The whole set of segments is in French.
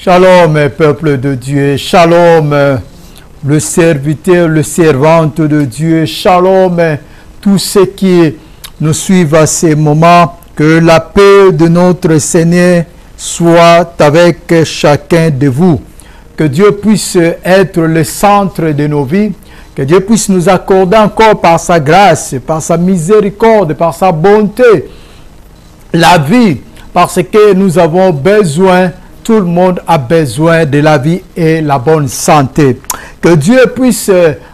Shalom, peuple de Dieu. Shalom, le serviteur, le servante de Dieu. Shalom, tous ceux qui nous suivent à ces moments. Que la paix de notre Seigneur soit avec chacun de vous. Que Dieu puisse être le centre de nos vies. Que Dieu puisse nous accorder encore par sa grâce, par sa miséricorde, par sa bonté, la vie. Parce que nous avons besoin, tout le monde a besoin de la vie et la bonne santé. Que Dieu puisse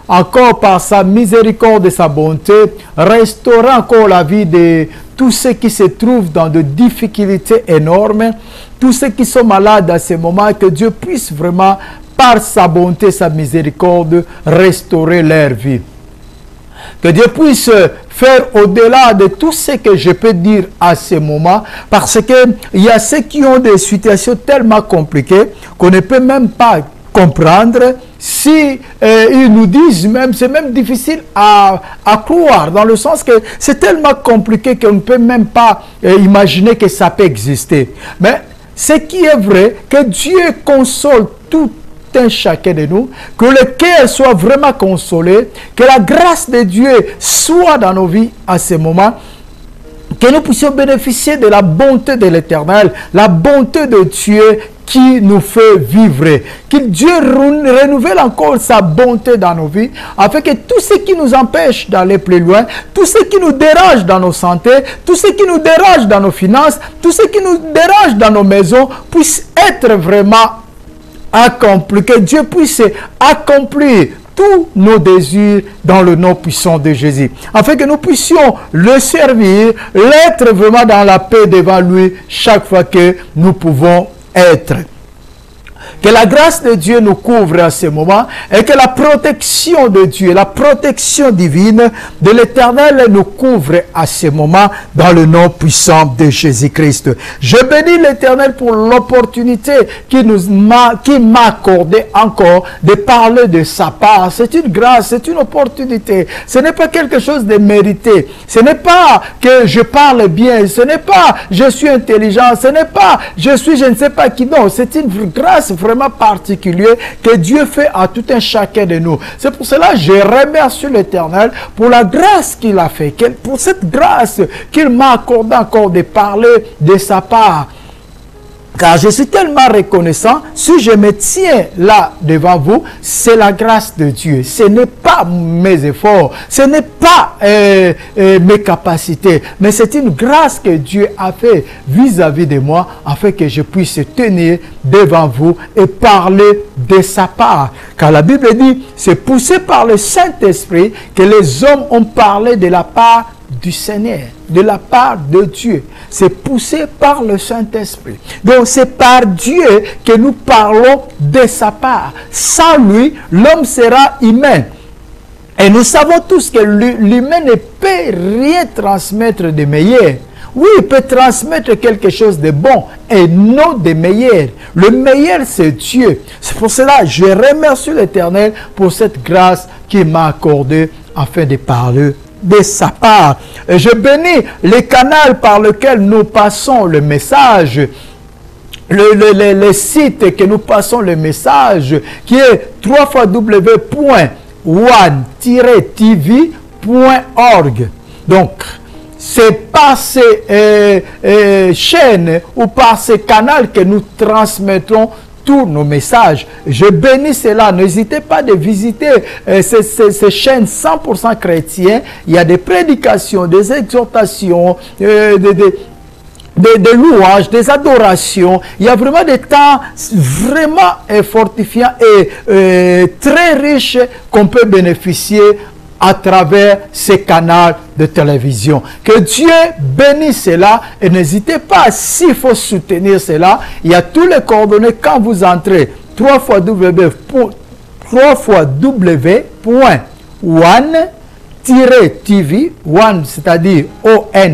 encore par sa miséricorde et sa bonté restaurer encore la vie de tous ceux qui se trouvent dans de difficultés énormes, tous ceux qui sont malades à ce moment, que Dieu puisse vraiment par sa bonté, sa miséricorde, restaurer leur vie. Que Dieu puisse faire au-delà de tout ce que je peux dire à ce moment, parce qu'il y a ceux qui ont des situations tellement compliquées qu'on ne peut même pas comprendre. Si ils nous disent même, c'est même difficile à croire, dans le sens que c'est tellement compliqué qu'on ne peut même pas imaginer que ça peut exister. Mais ce qui est vrai, que Dieu console tout un chacun de nous, que le cœur soit vraiment consolé, que la grâce de Dieu soit dans nos vies à ce moment, que nous puissions bénéficier de la bonté de l'Éternel, la bonté de Dieu qui nous fait vivre. Que Dieu renouvelle encore sa bonté dans nos vies, afin que tout ce qui nous empêche d'aller plus loin, tout ce qui nous dérange dans nos santé, tout ce qui nous dérange dans nos finances, tout ce qui nous dérange dans nos maisons, puisse être vraiment accompli, que Dieu puisse accomplir tous nos désirs dans le nom puissant de Jésus, afin que nous puissions le servir, l'être vraiment dans la paix devant lui chaque fois que nous pouvons être. Que la grâce de Dieu nous couvre à ce moment et que la protection de Dieu, la protection divine de l'Éternel nous couvre à ce moment dans le nom puissant de Jésus-Christ. Je bénis l'Éternel pour l'opportunité qu'il m'a accordé encore de parler de sa part. C'est une grâce, c'est une opportunité. Ce n'est pas quelque chose de mérité. Ce n'est pas que je parle bien. Ce n'est pas je suis intelligent. Ce n'est pas je suis je ne sais pas qui. Non, c'est une grâce vraiment particulier que Dieu fait à tout un chacun de nous. C'est pour cela que je remercie l'Éternel pour la grâce qu'il a fait, pour cette grâce qu'il m'a accordé encore de parler de sa part. Car je suis tellement reconnaissant, si je me tiens là devant vous, c'est la grâce de Dieu. Ce n'est pas mes efforts, ce n'est pas mes capacités, mais c'est une grâce que Dieu a fait vis-à-vis de moi, afin que je puisse tenir devant vous et parler de sa part. Car la Bible dit, c'est poussé par le Saint-Esprit que les hommes ont parlé de la part du Seigneur, de la part de Dieu. C'est poussé par le Saint-Esprit. Donc c'est par Dieu que nous parlons de sa part. Sans lui, l'homme sera humain. Et nous savons tous que l'humain ne peut rien transmettre de meilleur. Oui, il peut transmettre quelque chose de bon et non de meilleur. Le meilleur, c'est Dieu. C'est pour cela que je remercie l'Éternel pour cette grâce qu'il m'a accordée afin de parler de sa part. Et je bénis les canaux par lesquels nous passons le message, le site que nous passons le message, qui est www.one-tv.org. Donc, c'est par ces chaînes ou par ces canaux que nous transmettons tous nos messages. Je bénis cela. N'hésitez pas de visiter ces chaînes 100% chrétiennes. Il y a des prédications, des exhortations, des louanges, des adorations. Il y a vraiment des temps vraiment fortifiants et très riches qu'on peut bénéficier à travers ces canaux de télévision. Que Dieu bénisse cela et n'hésitez pas, s'il faut soutenir cela, il y a tous les coordonnées quand vous entrez www.one-tv, one c'est-à-dire one-tv.org.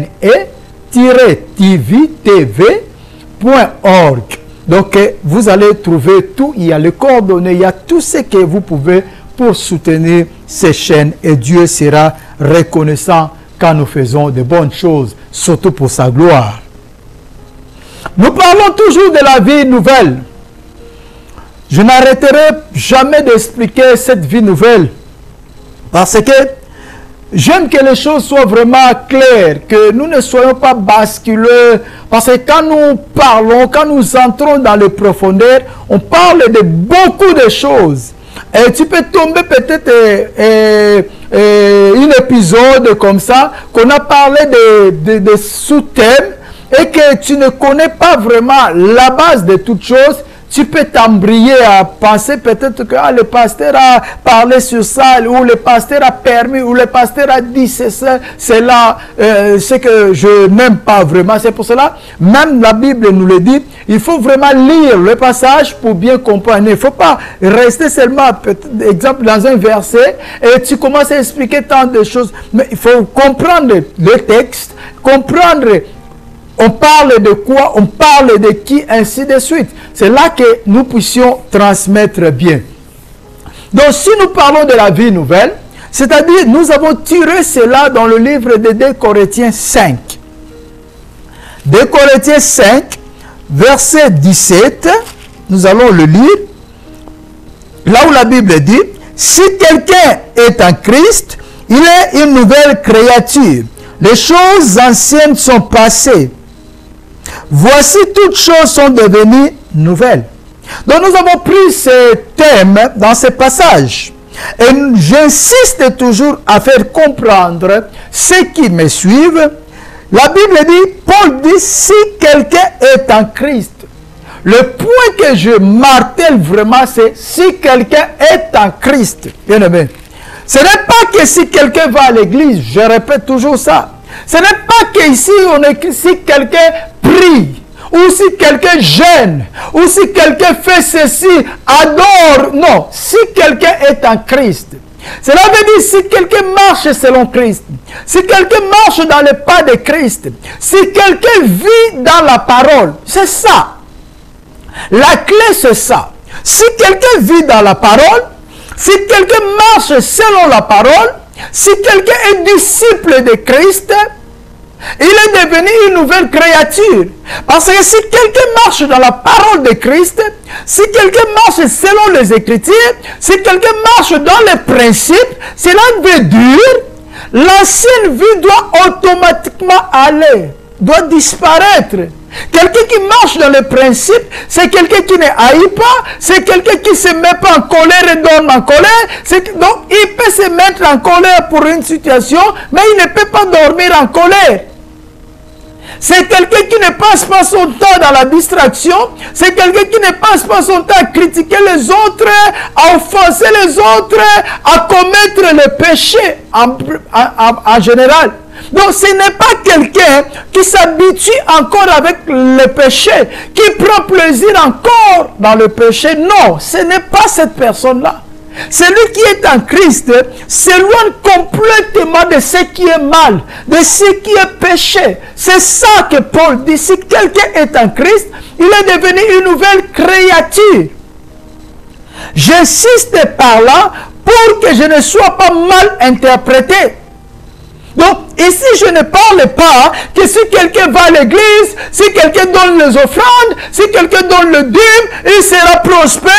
Donc vous allez trouver tout, il y a les coordonnées, il y a tout ce que vous pouvez pour soutenir ces chaînes et Dieu sera reconnaissant quand nous faisons de bonnes choses, surtout pour sa gloire. Nous parlons toujours de la vie nouvelle. je n'arrêterai jamais d'expliquer cette vie nouvelle. Parce que j'aime que les choses soient vraiment claires, que nous ne soyons pas basculés. Parce que quand nous parlons, quand nous entrons dans les profondeurs, on parle de beaucoup de choses. Et tu peux tomber peut-être un épisode comme ça, qu'on a parlé de sous-thèmes, et que tu ne connais pas vraiment la base de toutes choses. Tu peux t'embrayer à penser peut-être que le pasteur a parlé sur ça, ou le pasteur a permis, ou le pasteur a dit c'est ça, c'est là, ce que je n'aime pas vraiment. C'est pour cela, même la Bible nous le dit, il faut vraiment lire le passage pour bien comprendre. Il ne faut pas rester seulement, exemple, dans un verset, et tu commences à expliquer tant de choses. Mais il faut comprendre le texte, comprendre on parle de quoi, on parle de qui, ainsi de suite. C'est là que nous puissions transmettre bien. Donc, si nous parlons de la vie nouvelle, c'est-à-dire, nous avons tiré cela dans le livre de 2 Corinthiens 5. 2 Corinthiens 5, verset 17, nous allons le lire. Là où la Bible dit, « Si quelqu'un est en Christ, il est une nouvelle créature. Les choses anciennes sont passées. Voici toutes choses sont devenues nouvelles. » Donc nous avons pris ce thème dans ce passage. Et j'insiste toujours à faire comprendre ceux qui me suivent. La Bible dit, Paul dit, si quelqu'un est en Christ. Le point que je martèle vraiment, c'est si quelqu'un est en Christ. Bien aimé. Ce n'est pas que si quelqu'un va à l'église, je répète toujours ça. Ce n'est pas qu'ici, si quelqu'un prie, ou si quelqu'un gêne, ou si quelqu'un fait ceci, adore. Non, si quelqu'un est en Christ. Cela veut dire si quelqu'un marche selon Christ, si quelqu'un marche dans le pas de Christ, si quelqu'un vit dans la parole, c'est ça. La clé, c'est ça. Si quelqu'un vit dans la parole, si quelqu'un marche selon la parole, si quelqu'un est disciple de Christ, il est devenu une nouvelle créature. Parce que si quelqu'un marche dans la parole de Christ, si quelqu'un marche selon les Écritures, si quelqu'un marche dans les principes, cela veut dire l'ancienne vie doit automatiquement aller, doit disparaître. Quelqu'un qui marche dans les principes, c'est quelqu'un qui ne haït pas, c'est quelqu'un qui ne se met pas en colère et donne en colère. Donc, il peut se mettre en colère pour une situation, mais il ne peut pas dormir en colère. C'est quelqu'un qui ne passe pas son temps dans la distraction. C'est quelqu'un qui ne passe pas son temps à critiquer les autres, à offenser les autres, à commettre le péché en général. Donc ce n'est pas quelqu'un qui s'habitue encore avec le péché, qui prend plaisir encore dans le péché. Non, ce n'est pas cette personne-là. Celui qui est en Christ s'éloigne complètement de ce qui est mal, de ce qui est péché. C'est ça que Paul dit. Si quelqu'un est en Christ, il est devenu une nouvelle créature. J'insiste par là pour que je ne sois pas mal interprété. Donc, ici, je ne parle pas que si quelqu'un va à l'église, si quelqu'un donne les offrandes, si quelqu'un donne le dîme, il sera prospère.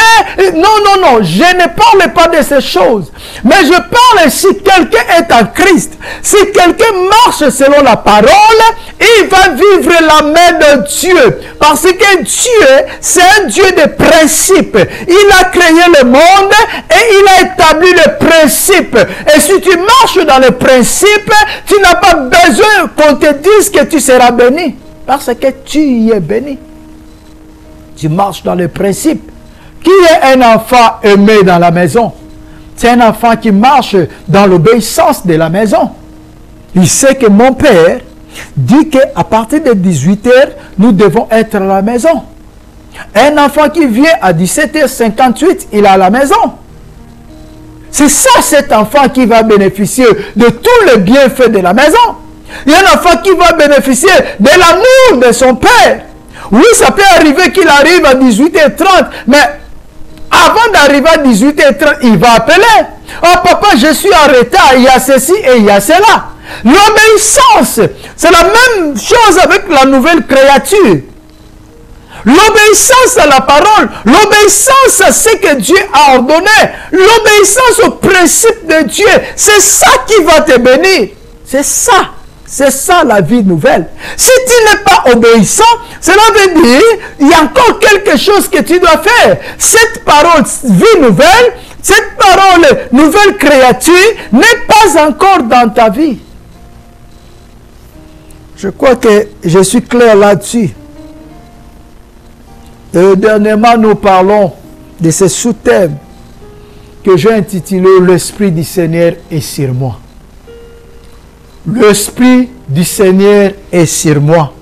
Non, non, non, je ne parle pas de ces choses. Mais je parle si quelqu'un est en Christ, si quelqu'un marche selon la parole, il va vivre la main de Dieu. Parce que Dieu, c'est un Dieu de principes. Il a créé le monde et il a établi les principes. Et si tu marches dans les principes, tu n'as pas besoin qu'on te dise que tu seras béni. Parce que tu y es béni. Tu marches dans les principes. Qui est un enfant aimé dans la maison? C'est un enfant qui marche dans l'obéissance de la maison. Il sait que mon père dit qu'à partir de 18h, nous devons être à la maison. Un enfant qui vient à 17h58, il est à la maison. C'est ça, cet enfant qui va bénéficier de tous les bienfaits de la maison. Il y a un enfant qui va bénéficier de l'amour de son père. Oui, ça peut arriver qu'il arrive à 18h30, mais avant d'arriver à 18h30, il va appeler. Oh papa, je suis en retard, il y a ceci et il y a cela. L'obéissance, c'est la même chose avec la nouvelle créature. l'obéissance à la parole, l'obéissance à ce que Dieu a ordonné, l'obéissance aux principes de Dieu. C'est ça qui va te bénir. C'est ça. C'est ça la vie nouvelle. Si tu n'es pas obéissant, cela veut dire il y a encore quelque chose que tu dois faire. Cette parole vie nouvelle, cette parole nouvelle créature n'est pas encore dans ta vie. Je crois que je suis clair là-dessus. Et dernièrement, nous parlons de ce sous-thème que j'ai intitulé « L'Esprit du Seigneur est sur moi ». L'Esprit du Seigneur est sur moi.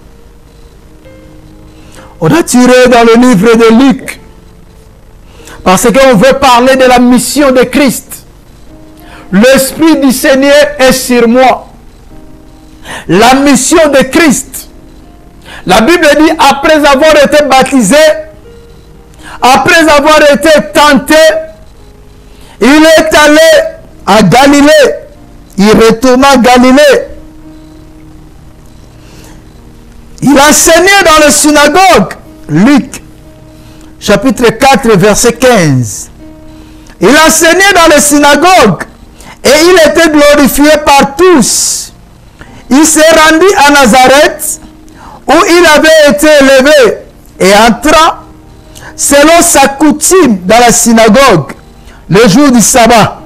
On a tiré dans le livre de Luc, parce qu'on veut parler de la mission de Christ. L'Esprit du Seigneur est sur moi. La mission de Christ. La Bible dit, après avoir été baptisé, après avoir été tenté, il est allé à Galilée. Il retourna à Galilée. Il enseignait dans la synagogue. Luc, chapitre 4, verset 15. Il enseignait dans les synagogues et il était glorifié par tous. Il s'est rendu à Nazareth où il avait été élevé et entra selon sa coutume dans la synagogue le jour du sabbat.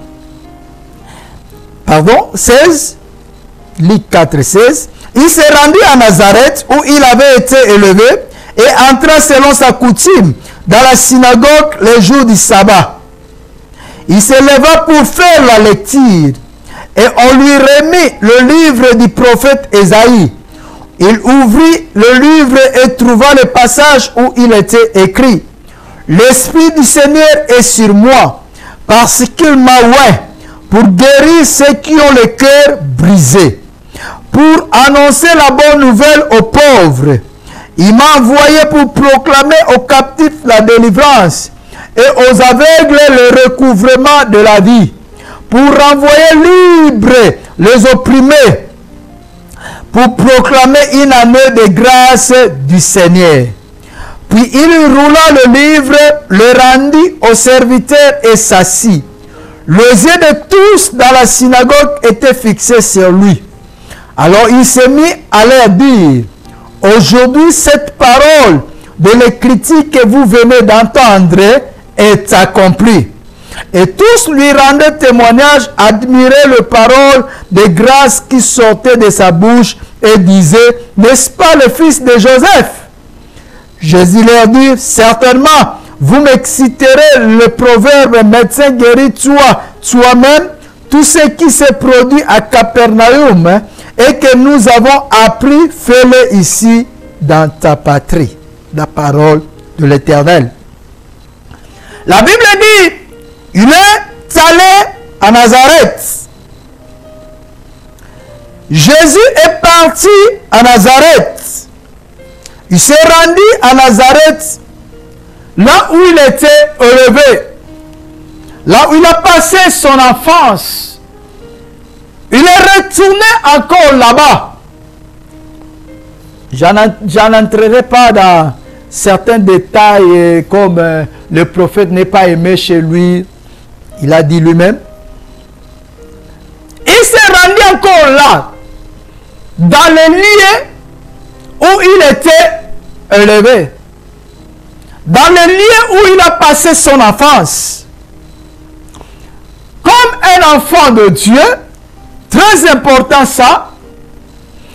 Pardon, 16, Luc 4, 16. Il s'est rendu à Nazareth où il avait été élevé et entra selon sa coutume dans la synagogue le jour du sabbat. Il se leva pour faire la lecture et on lui remit le livre du prophète Ésaïe. Il ouvrit le livre et trouva le passage où il était écrit « L'Esprit du Seigneur est sur moi parce qu'il m'a oint pour guérir ceux qui ont le cœur brisé, pour annoncer la bonne nouvelle aux pauvres. Il m'a envoyé pour proclamer aux captifs la délivrance et aux aveugles le recouvrement de la vie, pour renvoyer libres les opprimés, pour proclamer une année de grâce du Seigneur. » Puis il roula le livre, le rendit au serviteur et s'assit. Les yeux de tous dans la synagogue étaient fixés sur lui. Alors il s'est mis à leur dire, « Aujourd'hui, cette parole de l'écriture que vous venez d'entendre est accomplie. » Et tous lui rendaient témoignage, admiraient les paroles de grâce qui sortaient de sa bouche et disaient, « N'est-ce pas le fils de Joseph ?» Jésus leur dit, « Certainement, vous m'exciterez le proverbe, médecin guérit toi-même, tout ce qui s'est produit à Capernaum et que nous avons appris, fais-le ici dans ta patrie. » La parole de l'Éternel. La Bible dit, il est allé à Nazareth. Jésus est parti à Nazareth. Il s'est rendu à Nazareth, là où il était élevé, là où il a passé son enfance. Il est retourné encore là-bas. J'en entrerai pas dans certains détails comme le prophète n'est pas aimé chez lui. Il a dit lui-même. Il s'est rendu encore là, dans les lieux où il était élevé, dans les lieux où il a passé son enfance. Comme un enfant de Dieu, très important ça,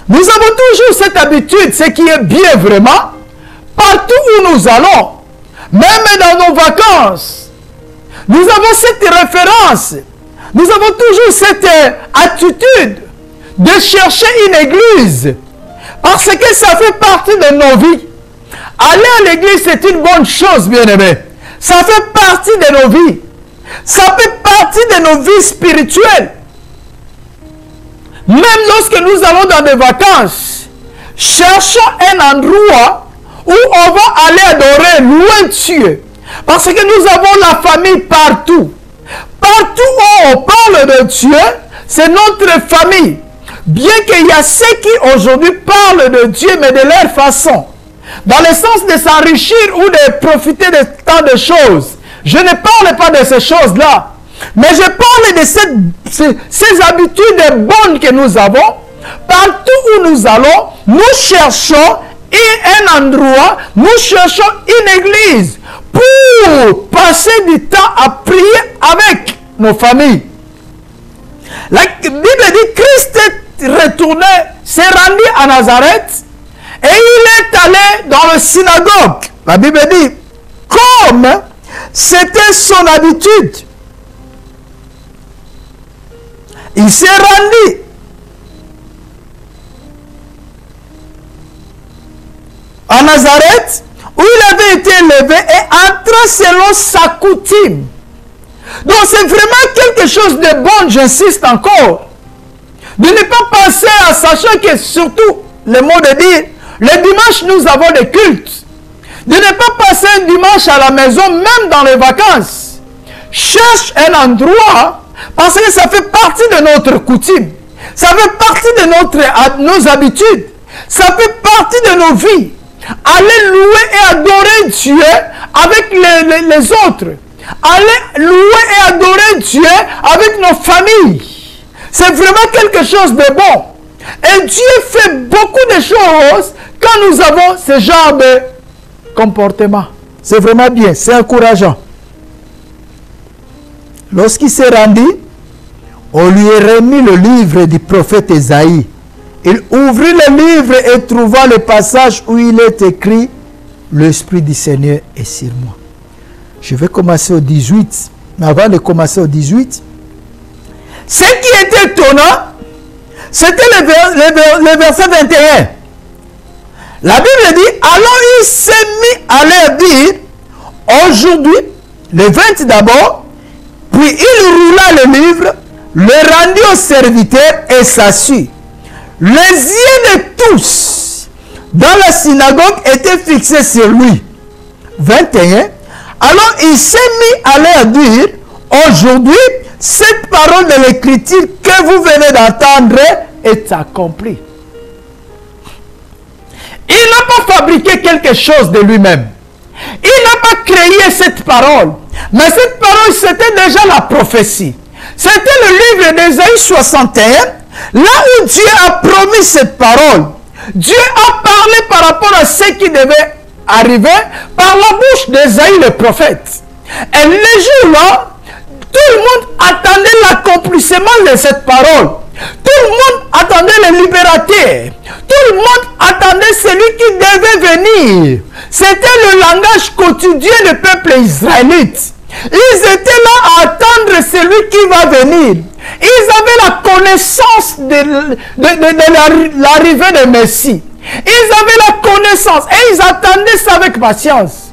nous avons toujours cette habitude, ce qui est bien vraiment, partout où nous allons, même dans nos vacances, nous avons cette référence, nous avons toujours cette attitude de chercher une église, parce que ça fait partie de nos vies. Aller à l'église, c'est une bonne chose, bien-aimé. Ça fait partie de nos vies. Ça fait partie de nos vies spirituelles. Même lorsque nous allons dans des vacances, cherchons un endroit où on va aller adorer, louer Dieu. Parce que nous avons la famille partout. Partout où on parle de Dieu, c'est notre famille. Bien qu'il y a ceux qui aujourd'hui parlent de Dieu, mais de leur façon. dans le sens de s'enrichir ou de profiter de tant de choses. Je ne parle pas de ces choses-là, mais je parle de ces habitudes bonnes que nous avons. Partout où nous allons, nous cherchons un endroit, nous cherchons une église pour passer du temps à prier avec nos familles. La Bible dit que Christ est retourné, s'est rendu à Nazareth et il est allé dans la synagogue. La Bible dit, comme c'était son habitude, il s'est rendu à Nazareth, où il avait été élevé et entra selon sa coutume. Donc c'est vraiment quelque chose de bon, j'insiste encore. De ne pas penser à, sachant que surtout, le mot de dire, le dimanche nous avons des cultes. De ne pas passer un dimanche à la maison, même dans les vacances. Cherche un endroit, parce que ça fait partie de notre coutume. Ça fait partie de nos habitudes. Ça fait partie de nos vies. Aller louer et adorer Dieu avec les autres. Aller louer et adorer Dieu avec nos familles. C'est vraiment quelque chose de bon. Et Dieu fait beaucoup de choses quand nous avons ce genre de comportement. C'est vraiment bien, c'est encourageant. Lorsqu'il s'est rendu, on lui a remis le livre du prophète Ésaïe. Il ouvrit le livre et trouva le passage où il est écrit « L'Esprit du Seigneur est sur moi ». Je vais commencer au 18. Mais avant de commencer au 18, ce qui était étonnant, c'était le verset 21. La Bible dit « Alors il s'est mis à leur dire « Aujourd'hui, le 20 d'abord, puis il roula le livre, le rendit au serviteur et s'assit. Les yeux de tous dans la synagogue étaient fixés sur lui. » 21. Alors il s'est mis à leur dire, aujourd'hui, cette parole de l'écriture que vous venez d'entendre est accomplie. Il n'a pas fabriqué quelque chose de lui-même. Il n'a pas créé cette parole. Mais cette parole, c'était déjà la prophétie. C'était le livre d'Ésaïe 61. Là où Dieu a promis cette parole, Dieu a parlé par rapport à ce qui devait arriver par la bouche d'Ésaïe le prophète. Et les jours-là, tout le monde attendait l'accomplissement de cette parole. Tout le monde attendait le libérateur. Tout le monde attendait celui qui devait venir. C'était le langage quotidien du peuple israélite. Ils étaient là à attendre celui qui va venir. Ils avaient la connaissance de l'arrivée de Messie. Ils avaient la connaissance et ils attendaient ça avec patience.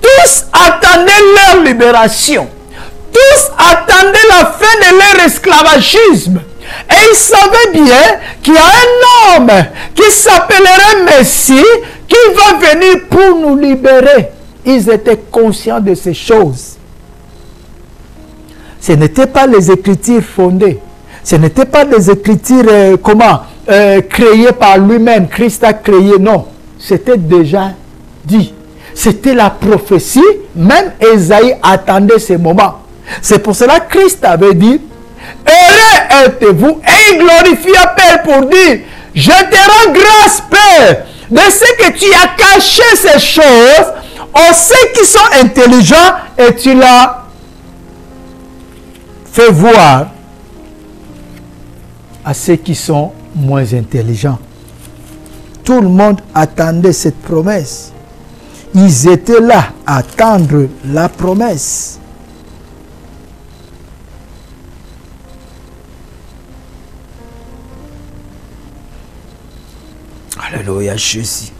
Tous attendaient leur libération. Tous attendaient la fin de leur esclavagisme. Et ils savaient bien qu'il y a un homme qui s'appellerait Messie qui va venir pour nous libérer. Ils étaient conscients de ces choses. Ce n'étaient pas les écritures fondées. Ce n'étaient pas les écritures, créées par lui-même. Christ a créé, non. C'était déjà dit. C'était la prophétie. Même Ésaïe attendait ce moment. C'est pour cela que Christ avait dit, heureux êtes-vous, et il glorifia Père pour dire, je te rends grâce, Père, de ce que tu as caché ces choses aux ceux qui sont intelligents et tu l'as fait voir à ceux qui sont moins intelligents. Tout le monde attendait cette promesse. Ils étaient là à attendre la promesse. Alléluia, Jésus.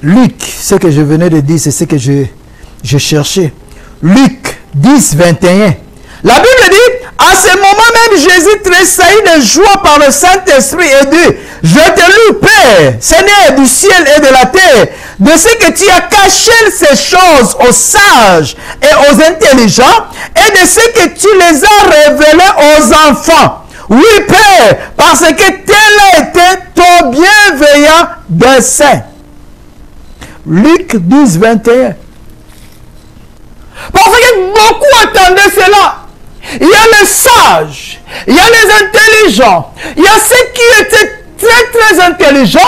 Luc, ce que je venais de dire, c'est ce que je cherchais. Luc 10, 21. La Bible dit, à ce moment même, Jésus tressaillit de joie par le Saint-Esprit et dit, je te loue, Père, Seigneur du ciel et de la terre, de ce que tu as caché ces choses aux sages et aux intelligents, et de ce que tu les as révélées aux enfants. Oui, Père, parce que tel a été ton bienveillant dessein. Luc 12, 21. Parce que beaucoup attendaient cela. Il y a les sages, il y a les intelligents, il y a ceux qui étaient très intelligents.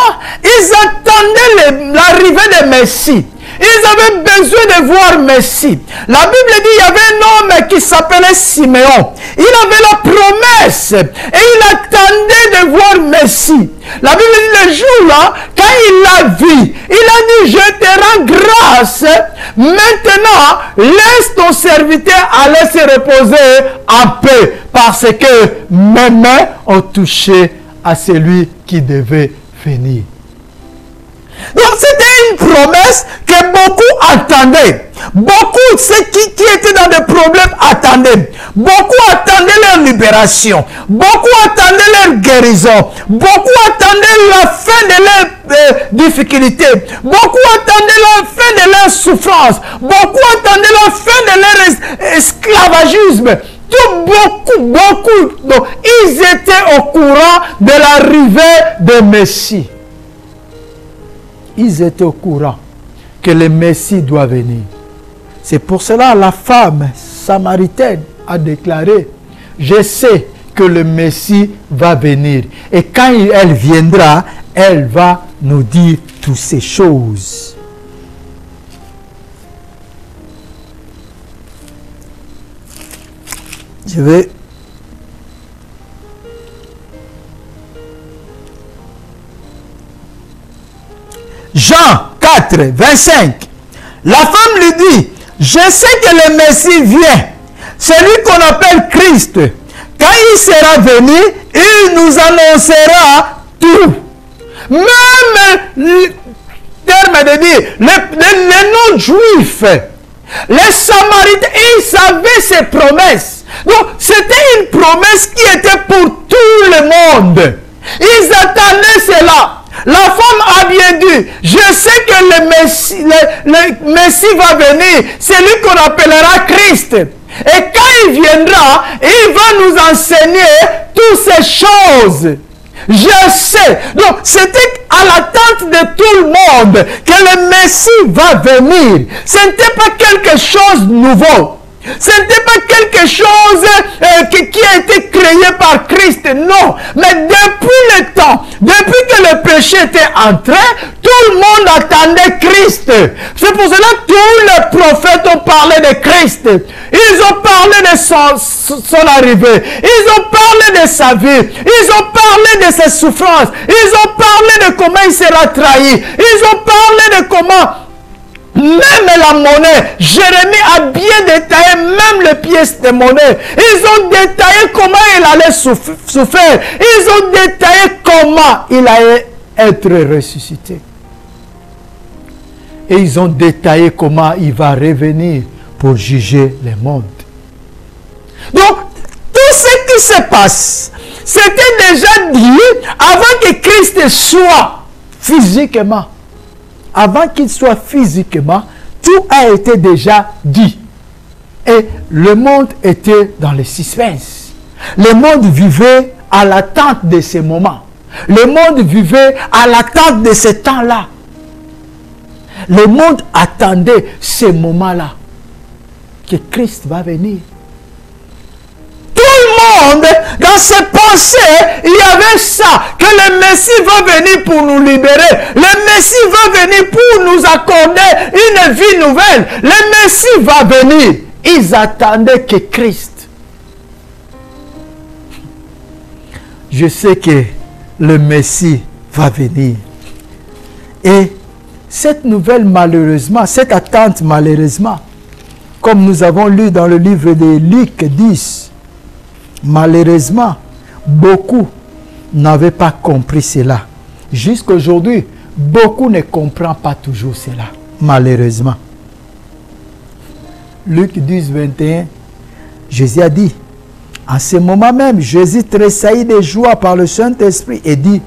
Ils attendaient l'arrivée de Messie. Ils avaient besoin de voir Messie. La Bible dit qu'il y avait un homme qui s'appelait Siméon. Il avait la promesse et il attendait de voir Messie. La Bible dit le jour-là, quand il l'a vu, il a dit, je te rends grâce. Maintenant, laisse ton serviteur aller se reposer en paix. Parce que mes mains ont touché à celui qui devait venir. Donc c'était une promesse que beaucoup attendaient. Beaucoup, ceux qui étaient dans des problèmes attendaient. Beaucoup attendaient leur libération. Beaucoup attendaient leur guérison. Beaucoup attendaient la fin de leurs difficultés. Beaucoup attendaient la fin de leur souffrance. Beaucoup attendaient la fin de leur esclavagisme. Beaucoup. Donc, ils étaient au courant de l'arrivée de Messie. Ils étaient au courant que le Messie doit venir. C'est pour cela que la femme samaritaine a déclaré, je sais que le Messie va venir. Et quand elle viendra, elle va nous dire toutes ces choses. Je vais... Jean 4, 25. La femme lui dit, je sais que le Messie vient, celui qu'on appelle Christ. Quand il sera venu, il nous annoncera tout. Même le terme de dire, les non-juifs, les Samaritains, ils savaient ces promesses. Donc, c'était une promesse qui était pour tout le monde. Ils attendaient cela. La femme a bien dit, je sais que le Messie va venir, c'est lui qu'on appellera Christ. Et quand il viendra, il va nous enseigner toutes ces choses. Je sais. Donc, c'était à l'attente de tout le monde que le Messie va venir. Ce n'était pas quelque chose de nouveau. Ce n'était pas quelque chose qui a été créé par Christ, non. Mais depuis le temps, depuis que le péché était entré, tout le monde attendait Christ. C'est pour cela que tous les prophètes ont parlé de Christ. Ils ont parlé de son arrivée. Ils ont parlé de sa vie. Ils ont parlé de ses souffrances. Ils ont parlé de comment il sera trahi. Ils ont parlé de comment... Même la monnaie, Jérémie a bien détaillé même les pièces de monnaie. Ils ont détaillé comment il allait souffrir. Ils ont détaillé comment il allait être ressuscité. Et ils ont détaillé comment il va revenir pour juger le monde. Donc, tout ce qui se passe, c'était déjà dit avant que Christ soit physiquement. Avant qu'il soit physiquement, tout a été déjà dit. Et le monde était dans le suspense. Le monde vivait à l'attente de ces moments. Le monde vivait à l'attente de ce temps-là. Le monde attendait ces moments-là. Que Christ va venir. Tout le monde, dans ses pensées, il y avait ça, que le Messie va venir pour nous libérer. Le Messie va venir pour nous accorder une vie nouvelle. Le Messie va venir. Ils attendaient que Christ. Je sais que le Messie va venir. Et cette nouvelle, malheureusement, cette attente, malheureusement, comme nous avons lu dans le livre de Luc 10, malheureusement, beaucoup n'avaient pas compris cela. Jusqu'à aujourd'hui, beaucoup ne comprennent pas toujours cela, malheureusement. Luc 10, 21, Jésus a dit, en ce moment même, Jésus tressaillit de joie par le Saint-Esprit et dit,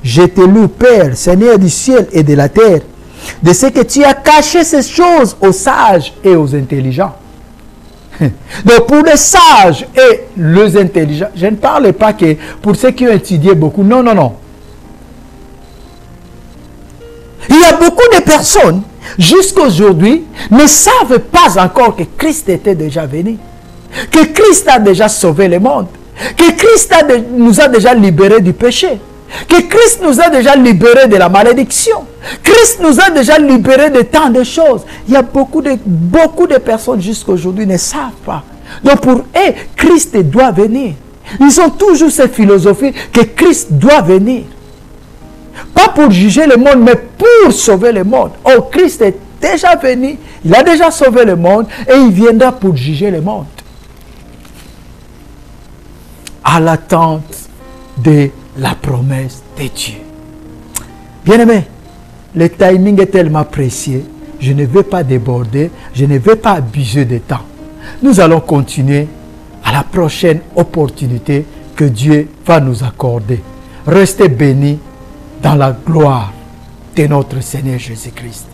je te loue, Père, Seigneur du ciel et de la terre, de ce que tu as caché ces choses aux sages et aux intelligents. Donc pour les sages et les intelligents, je ne parle pas que pour ceux qui ont étudié beaucoup. Non, non, non. Il y a beaucoup de personnes, jusqu'à aujourd'hui, ne savent pas encore que Christ était déjà venu. Que Christ a déjà sauvé le monde. Que Christ nous a déjà libérés du péché. Que Christ nous a déjà libérés de la malédiction. Christ nous a déjà libérés de tant de choses. Il y a beaucoup de personnes jusqu'à aujourd'hui ne savent pas. Donc pour eux, Christ doit venir. Ils ont toujours cette philosophie que Christ doit venir. Pas pour juger le monde, mais pour sauver le monde. Oh, Christ est déjà venu, il a déjà sauvé le monde et il viendra pour juger le monde. À l'attente de la promesse de Dieu. Bien-aimé, le timing est tellement précieux. Je ne vais pas déborder, je ne vais pas abuser de temps. Nous allons continuer à la prochaine opportunité que Dieu va nous accorder. Restez bénis dans la gloire de notre Seigneur Jésus-Christ.